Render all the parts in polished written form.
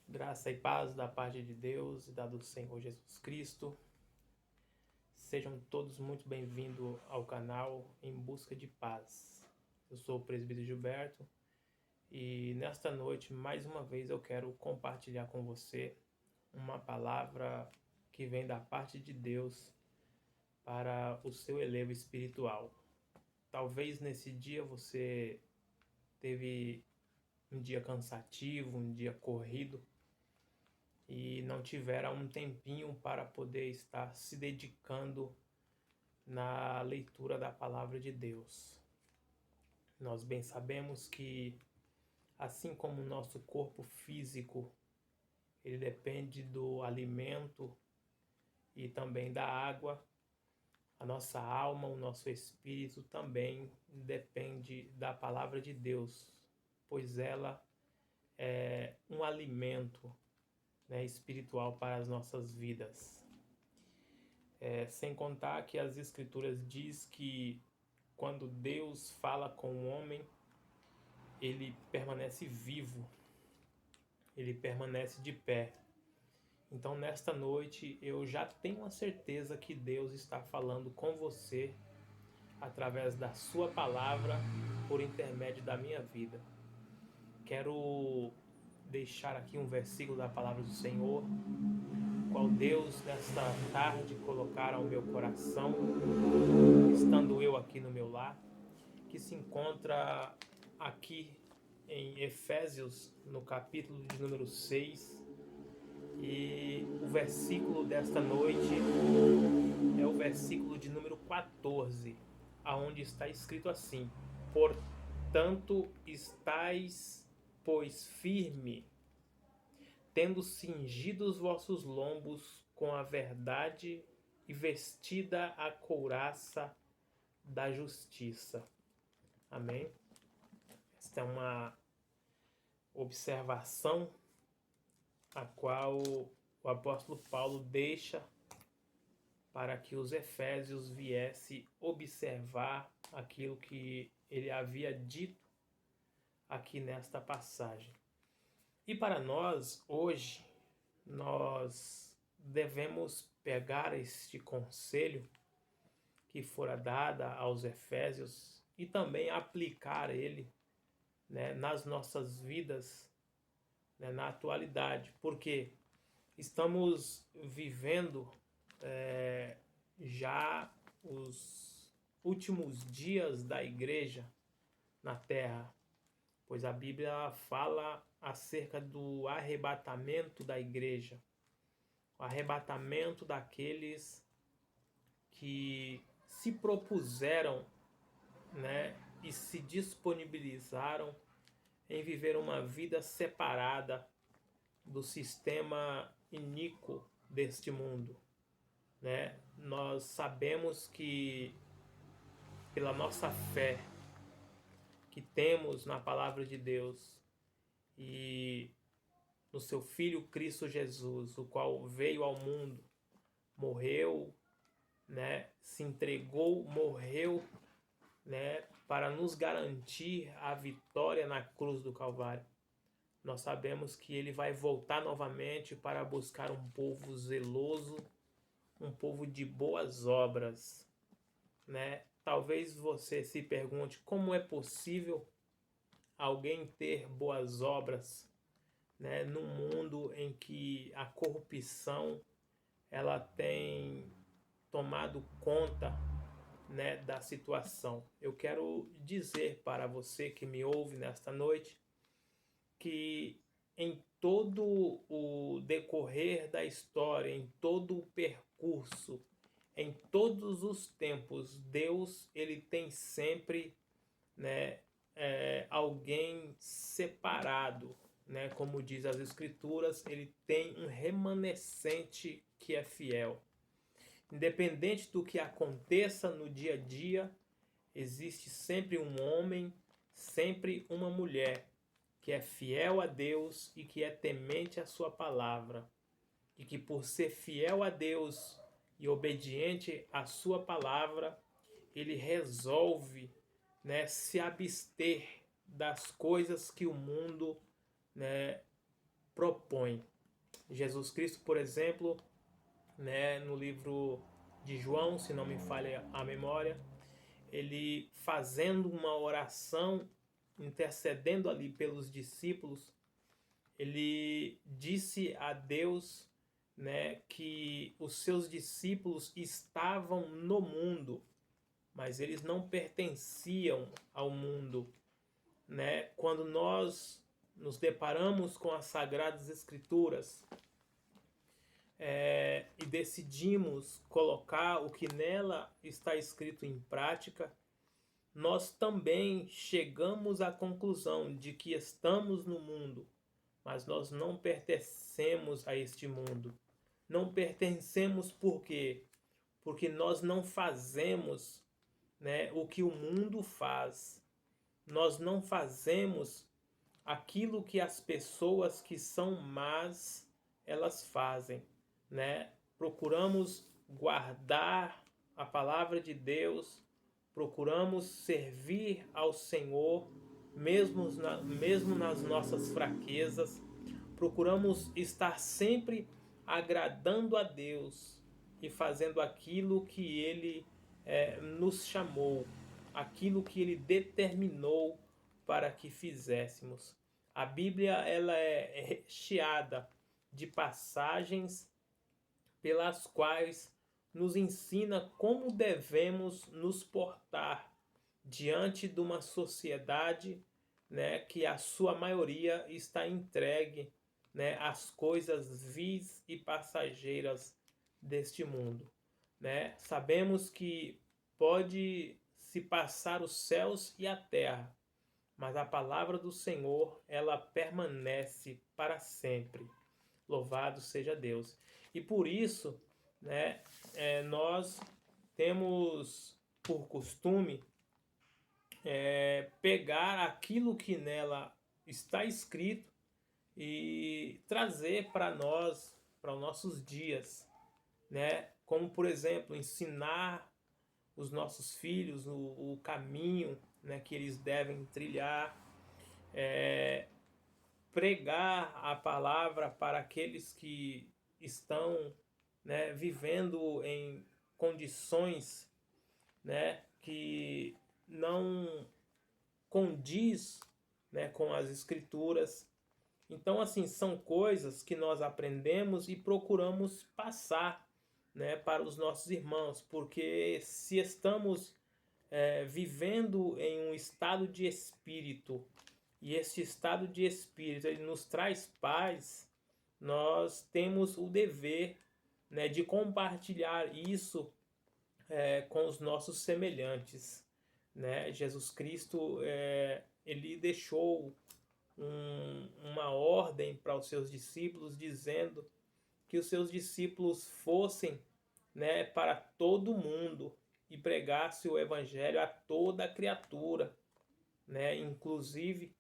Graça e paz da parte de Deus e da do Senhor Jesus Cristo. Sejam todos muito bem-vindos ao canal Em Busca de Paz. Eu sou o presbítero Gilberto e nesta noite, mais uma vez, eu quero compartilhar com você uma palavra que vem da parte de Deus para o seu elevo espiritual. Talvez nesse dia você teve um dia cansativo, um dia corrido, e não tiveram um tempinho para poder estar se dedicando na leitura da palavra de Deus. Nós bem sabemos que, assim como o nosso corpo físico, ele depende do alimento e também da água, a nossa alma, o nosso espírito também depende da palavra de Deus, pois ela é um alimento, espiritual para as nossas vidas. Sem contar que as escrituras diz que quando Deus fala com o homem, ele permanece vivo, ele permanece de pé. Então nesta noite eu já tenho a certeza que Deus está falando com você através da sua palavra por intermédio da minha vida. Quero deixar aqui um versículo da palavra do Senhor, qual Deus nesta tarde colocar ao meu coração, estando eu aqui no meu lar, que se encontra aqui em Efésios, no capítulo de número 6, e o versículo desta noite é o versículo de número 14, aonde está escrito assim: portanto, estais, pois, firme, tendo cingido os vossos lombos com a verdade e vestida a couraça da justiça. Amém? Esta é uma observação a qual o apóstolo Paulo deixa para que os efésios viessem observar aquilo que ele havia dito aqui nesta passagem. E para nós, hoje, nós devemos pegar este conselho que fora dada aos efésios e também aplicar ele, nas nossas vidas, na atualidade, porque estamos vivendo já os últimos dias da igreja na terra, pois a Bíblia fala acerca do arrebatamento da igreja, o arrebatamento daqueles que se propuseram, e se disponibilizaram em viver uma vida separada do sistema iníquo deste mundo. Nós sabemos que, pela nossa fé que temos na palavra de Deus e no seu Filho Cristo Jesus, o qual veio ao mundo, morreu, se entregou, morreu, para nos garantir a vitória na cruz do Calvário. Nós sabemos que ele vai voltar novamente para buscar um povo zeloso, um povo de boas obras, Talvez você se pergunte como é possível alguém ter boas obras, num mundo em que a corrupção ela tem tomado conta, da situação. Eu quero dizer para você que me ouve nesta noite que em todo o decorrer da história, em todo o percurso, em todos os tempos, Deus ele tem sempre, alguém separado, como diz as Escrituras, ele tem um remanescente que é fiel. Independente do que aconteça no dia a dia, existe sempre um homem, sempre uma mulher que é fiel a Deus e que é temente à sua palavra. E que por ser fiel a Deus e obediente à sua palavra, ele resolve, se abster das coisas que o mundo, propõe. Jesus Cristo, por exemplo, né, no livro de João, se não me falha a memória, ele fazendo uma oração, intercedendo ali pelos discípulos, ele disse a Deus, né, que os seus discípulos estavam no mundo, mas eles não pertenciam ao mundo, né? Quando nós nos deparamos com as Sagradas Escrituras e decidimos colocar o que nela está escrito em prática, nós também chegamos à conclusão de que estamos no mundo, mas nós não pertencemos a este mundo. Não pertencemos por quê? Porque nós não fazemos, né, o que o mundo faz. Nós não fazemos aquilo que as pessoas que são más, elas fazem, né? Procuramos guardar a palavra de Deus, procuramos servir ao Senhor, mesmo nas nossas fraquezas, procuramos estar sempre agradando a Deus e fazendo aquilo que Ele nos chamou, aquilo que Ele determinou para que fizéssemos. A Bíblia ela é recheada de passagens pelas quais nos ensina como devemos nos portar diante de uma sociedade, né, que a sua maioria está entregue, né, às coisas vis e passageiras deste mundo, né? Sabemos que pode se passar os céus e a terra, mas a palavra do Senhor, ela permanece para sempre. Louvado seja Deus. E por isso, né, nós temos por costume pegar aquilo que nela está escrito e trazer para nós, para os nossos dias, né? Como, por exemplo, ensinar os nossos filhos o caminho, né, que eles devem trilhar, pregar a palavra para aqueles que estão, né, vivendo em condições, né, que não condiz, né, com as escrituras. Então, assim, são coisas que nós aprendemos e procuramos passar, né, para os nossos irmãos, porque se estamos vivendo em um estado de espírito, e esse estado de espírito ele nos traz paz, nós temos o dever, né, de compartilhar isso com os nossos semelhantes, né? Jesus Cristo ele deixou uma ordem para os seus discípulos, dizendo que os seus discípulos fossem, né, para todo mundo e pregasse o evangelho a toda criatura, né? Inclusive,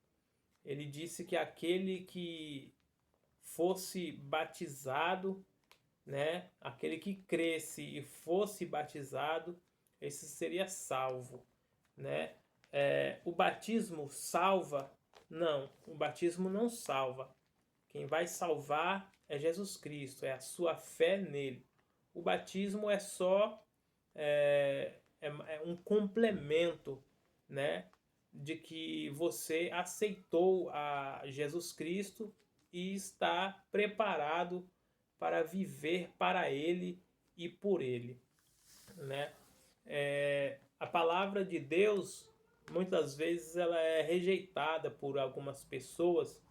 ele disse que aquele que fosse batizado, né, aquele que cresce e fosse batizado, esse seria salvo, né? O batismo salva? Não, o batismo não salva. Quem vai salvar é Jesus Cristo, é a sua fé nele. O batismo é só um complemento, né, de que você aceitou a Jesus Cristo e está preparado para viver para Ele e por Ele, né? A palavra de Deus, muitas vezes, ela é rejeitada por algumas pessoas,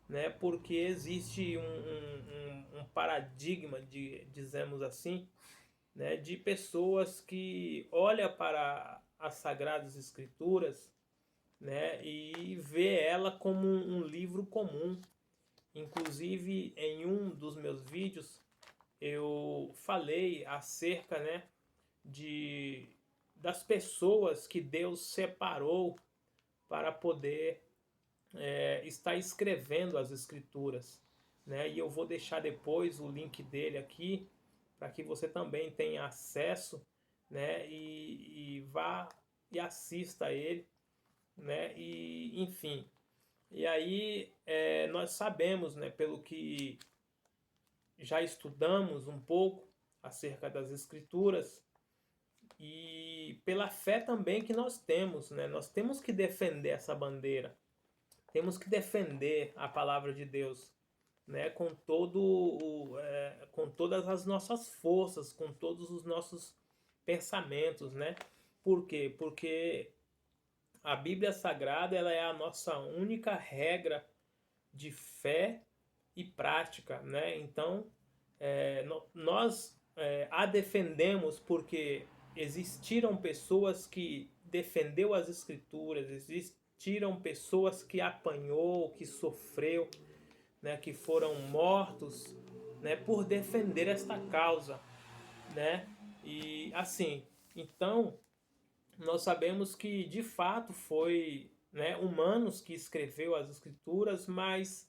né? Porque existe um paradigma, dizemos assim, né? De pessoas que olham para as Sagradas Escrituras, né, e vê ela como um livro comum. Inclusive, em um dos meus vídeos, eu falei acerca, né, das pessoas que Deus separou para poder estar escrevendo as Escrituras, né? E eu vou deixar depois o link dele aqui, para que você também tenha acesso, né, e vá e assista a ele, né? E enfim, E aí nós sabemos, né, pelo que já estudamos um pouco acerca das Escrituras e pela fé também que nós temos, né? Nós temos que defender essa bandeira, temos que defender a palavra de Deus, né? Com todas as nossas forças, com todos os nossos pensamentos, né? Por quê? Porque a Bíblia Sagrada ela é a nossa única regra de fé e prática, né? Então, nós a defendemos porque existiram pessoas que defendeu as Escrituras, existiram pessoas que apanhou, que sofreu, né? Que foram mortos, né? Por defender esta causa, né? E assim, então nós sabemos que de fato foi, né, humanos que escreveu as Escrituras, mas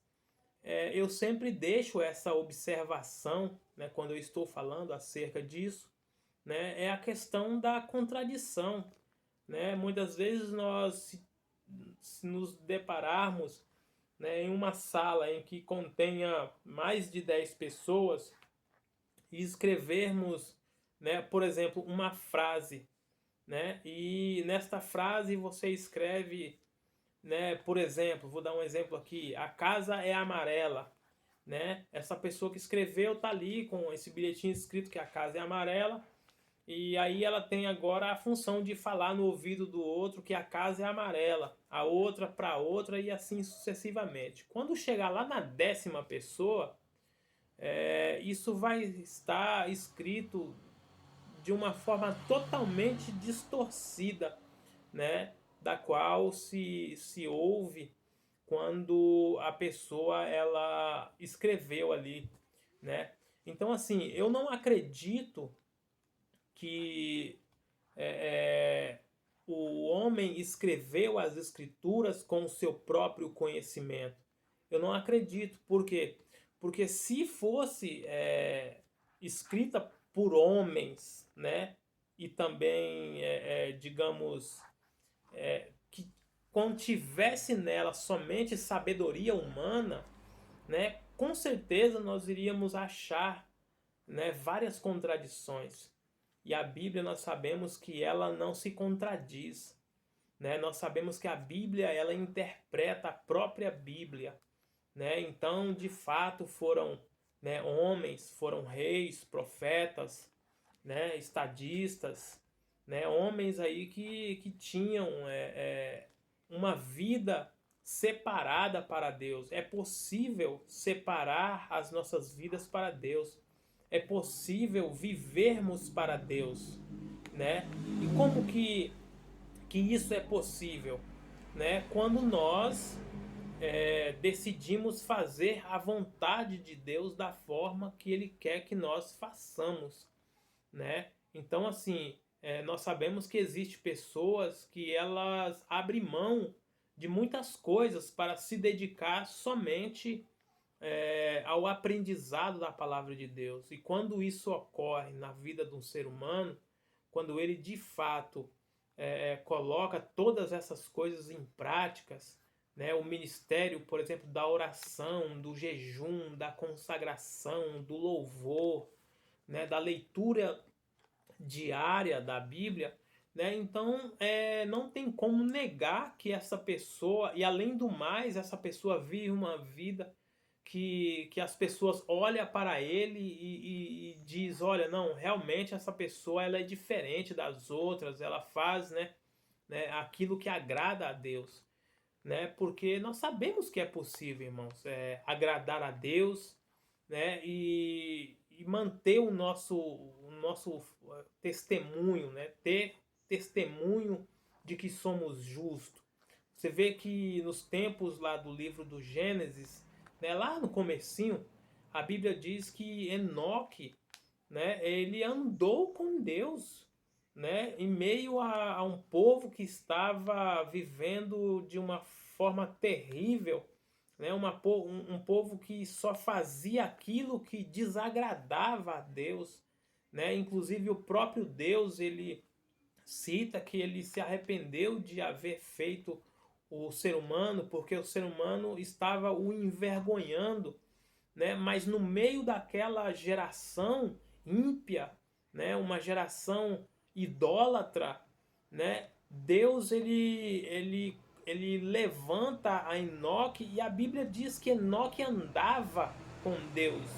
eu sempre deixo essa observação, né, quando eu estou falando acerca disso, né, é a questão da contradição, né? Muitas vezes nós, se nos depararmos, né, em uma sala em que contenha mais de 10 pessoas e escrevermos, né, por exemplo, uma frase, né, e nesta frase você escreve, né, por exemplo, vou dar um exemplo aqui, a casa é amarela, né? Essa pessoa que escreveu tá ali com esse bilhetinho escrito que a casa é amarela, e aí ela tem agora a função de falar no ouvido do outro que a casa é amarela, a outra para outra e assim sucessivamente. Quando chegar lá na 10ª pessoa, isso vai estar escrito de uma forma totalmente distorcida, né? Da qual se ouve quando a pessoa ela escreveu ali, né? Então assim, eu não acredito que o homem escreveu as escrituras com o seu próprio conhecimento. Eu não acredito, por quê? Porque se fosse escrita por homens, né? E também, digamos, que contivesse nela somente sabedoria humana, né? Com certeza nós iríamos achar, né, várias contradições. E a Bíblia nós sabemos que ela não se contradiz, né? Nós sabemos que a Bíblia ela interpreta a própria Bíblia, né? Então, de fato, foram, né, homens, foram reis, profetas, né, estadistas, né, homens aí que tinham uma vida separada para Deus. É possível separar as nossas vidas para Deus. É possível vivermos para Deus, né? E como que isso é possível, né? Quando nós decidimos fazer a vontade de Deus da forma que Ele quer que nós façamos, né? Então, assim, nós sabemos que existem pessoas que elas abrem mão de muitas coisas para se dedicar somente ao aprendizado da palavra de Deus. E quando isso ocorre na vida de um ser humano, quando ele de fato coloca todas essas coisas em práticas, né? O ministério, por exemplo, da oração, do jejum, da consagração, do louvor, né? Da leitura diária da Bíblia, né? Então não tem como negar que essa pessoa, e além do mais, essa pessoa vive uma vida que as pessoas olham para ele e diz, olha, não, realmente essa pessoa ela é diferente das outras, ela faz, né, aquilo que agrada a Deus, né? Porque nós sabemos que é possível, irmãos, agradar a Deus, né? E manter o nosso testemunho, né? Ter testemunho de que somos justos. Você vê que nos tempos lá do livro do Gênesis, né, lá no comecinho, a Bíblia diz que Enoque, né, ele andou com Deus, né, em meio a um povo que estava vivendo de uma forma terrível, né, um povo que só fazia aquilo que desagradava a Deus, né? Inclusive o próprio Deus ele cita que ele se arrependeu de haver feito o ser humano, porque o ser humano estava o envergonhando, né? Mas no meio daquela geração ímpia, né? Uma geração idólatra, né? Deus ele levanta a Enoque e a Bíblia diz que Enoque andava com Deus.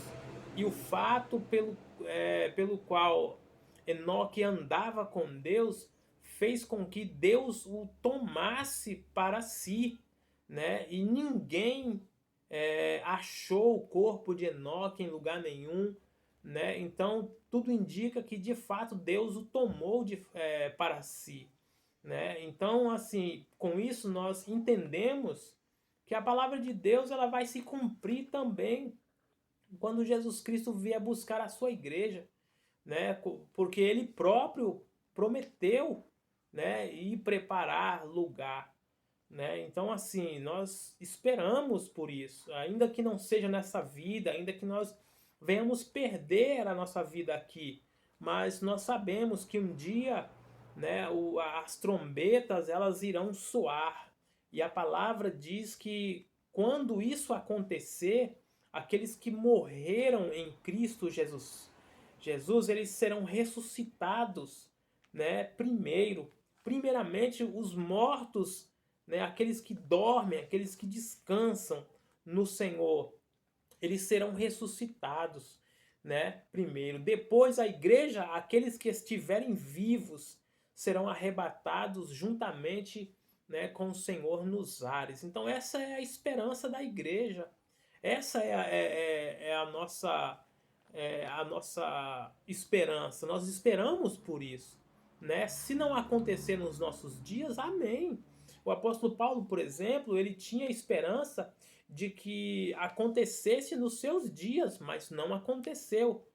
E o fato pelo qual Enoque andava com Deus fez com que Deus o tomasse para si, né? E ninguém achou o corpo de Enoque em lugar nenhum, né? Então tudo indica que de fato Deus o tomou para si, né? Então, assim, com isso nós entendemos que a palavra de Deus ela vai se cumprir também quando Jesus Cristo vier buscar a sua igreja, né? Porque ele próprio prometeu, né, ir preparar lugar, né? Então, assim, nós esperamos por isso, ainda que não seja nessa vida, ainda que nós venhamos perder a nossa vida aqui, mas nós sabemos que um dia, né, as trombetas elas irão soar, e a palavra diz que quando isso acontecer, aqueles que morreram em Cristo Jesus, eles serão ressuscitados, né? Primeiramente os mortos, né? Aqueles que dormem, aqueles que descansam no Senhor, eles serão ressuscitados, né? Primeiro, depois a igreja, aqueles que estiverem vivos serão arrebatados juntamente, né, com o Senhor nos ares. Então essa é a esperança da igreja. Essa é a nossa esperança. Nós esperamos por isso, né? Se não acontecer nos nossos dias, amém. O apóstolo Paulo, por exemplo, ele tinha esperança de que acontecesse nos seus dias, mas não aconteceu,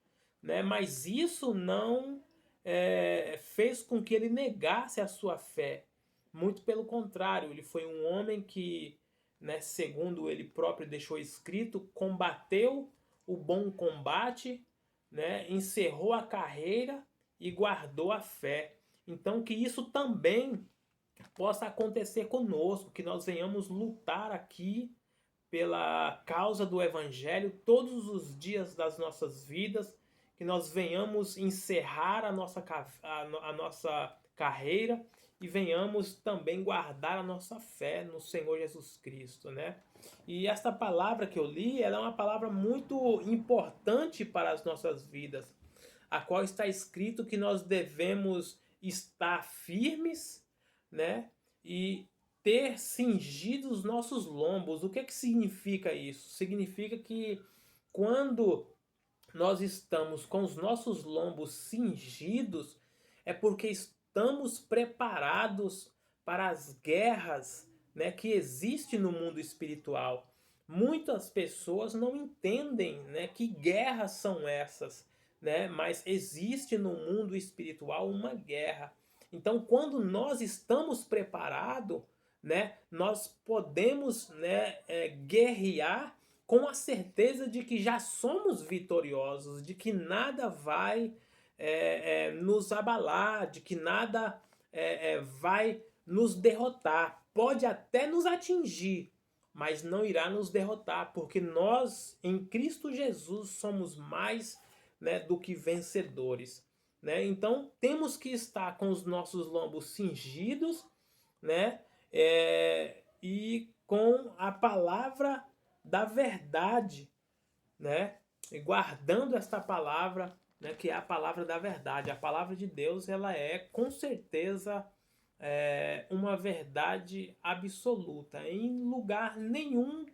né? Mas isso não fez com que ele negasse a sua fé. Muito pelo contrário, ele foi um homem que, né, segundo ele próprio deixou escrito, combateu o bom combate, né, encerrou a carreira e guardou a fé. Então que isso também possa acontecer conosco, que nós venhamos lutar aqui pela causa do Evangelho todos os dias das nossas vidas, que nós venhamos encerrar a nossa carreira e venhamos também guardar a nossa fé no Senhor Jesus Cristo, né? E esta palavra que eu li, ela é uma palavra muito importante para as nossas vidas, a qual está escrito que nós devemos estar firmes, né? E ter cingido os nossos lombos. O que que significa isso? Significa que quando nós estamos com os nossos lombos cingidos, é porque estamos preparados para as guerras, né, que existem no mundo espiritual. Muitas pessoas não entendem, né, que guerras são essas, né, mas existe no mundo espiritual uma guerra. Então, quando nós estamos preparados, né, nós podemos, né, guerrear com a certeza de que já somos vitoriosos, de que nada vai nos abalar, de que nada vai nos derrotar. Pode até nos atingir, mas não irá nos derrotar, porque nós, em Cristo Jesus, somos mais, né, do que vencedores. Né? Então, temos que estar com os nossos lombos cingidos, né? E com a palavra da verdade, né? E guardando esta palavra, né, que é a palavra da verdade. A palavra de Deus, ela é com certeza uma verdade absoluta. Em lugar nenhum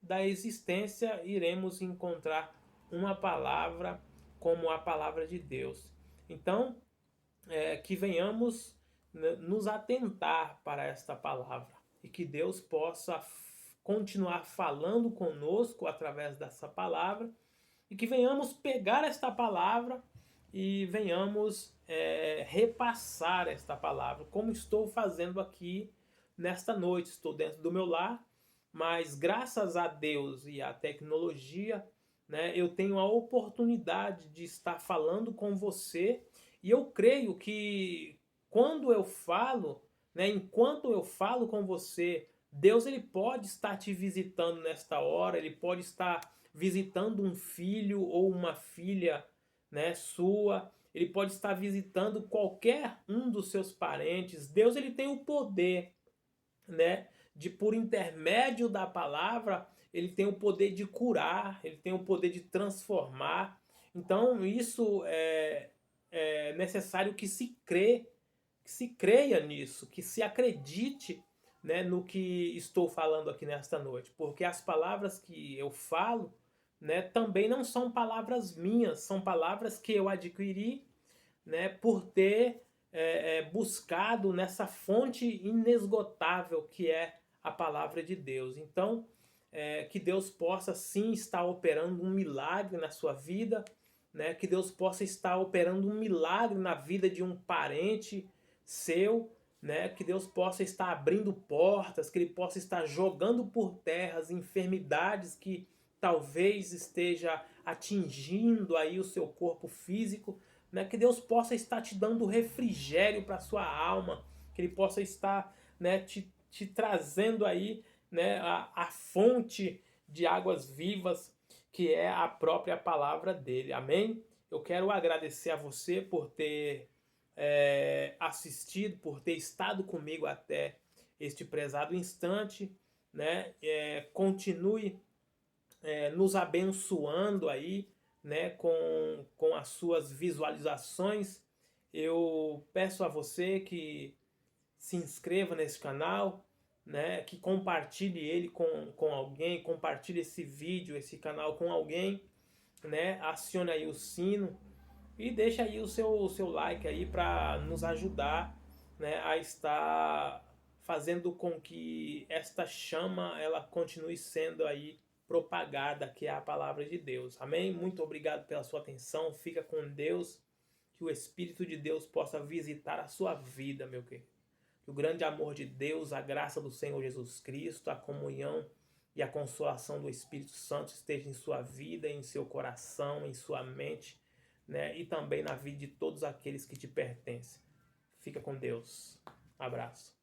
da existência iremos encontrar uma palavra como a palavra de Deus. Então, que venhamos, né, nos atentar para esta palavra e que Deus possa continuar falando conosco através dessa palavra e que venhamos pegar esta palavra e venhamos repassar esta palavra, como estou fazendo aqui nesta noite. Estou dentro do meu lar, mas graças a Deus e à tecnologia, né, eu tenho a oportunidade de estar falando com você, e eu creio que quando eu falo, né, enquanto eu falo com você Deus ele pode estar te visitando nesta hora, ele pode estar visitando um filho ou uma filha, né, sua, ele pode estar visitando qualquer um dos seus parentes. Deus ele tem o poder, né, de por intermédio da palavra, ele tem o poder de curar, ele tem o poder de transformar. Então isso é necessário que se creia nisso, que se acredite, né, no que estou falando aqui nesta noite, porque as palavras que eu falo, né, também não são palavras minhas, são palavras que eu adquiri, né, por ter buscado nessa fonte inesgotável que é a palavra de Deus. Então, que Deus possa sim estar operando um milagre na sua vida, né, que Deus possa estar operando um milagre na vida de um parente seu, né, que Deus possa estar abrindo portas, que Ele possa estar jogando por terra as enfermidades que talvez esteja atingindo aí o seu corpo físico, né, que Deus possa estar te dando refrigério para a sua alma, que Ele possa estar, né, te trazendo aí, né, a fonte de águas vivas, que é a própria palavra dele. Amém? Eu quero agradecer a você por ter assistido, por ter estado comigo até este prezado instante, né? Continue nos abençoando aí, né? Com as suas visualizações. Eu peço a você que se inscreva nesse canal, né? Que compartilhe ele com alguém, compartilhe esse vídeo, esse canal com alguém, né? Acione aí o sino e deixa aí o seu like aí para nos ajudar, né, a estar fazendo com que esta chama ela continue sendo aí propagada, que é a palavra de Deus. Amém? Muito obrigado pela sua atenção. Fica com Deus. Que o Espírito de Deus possa visitar a sua vida, meu querido. Que o grande amor de Deus, a graça do Senhor Jesus Cristo, a comunhão e a consolação do Espírito Santo esteja em sua vida, em seu coração, em sua mente, né? E também na vida de todos aqueles que te pertencem. Fica com Deus. Abraço.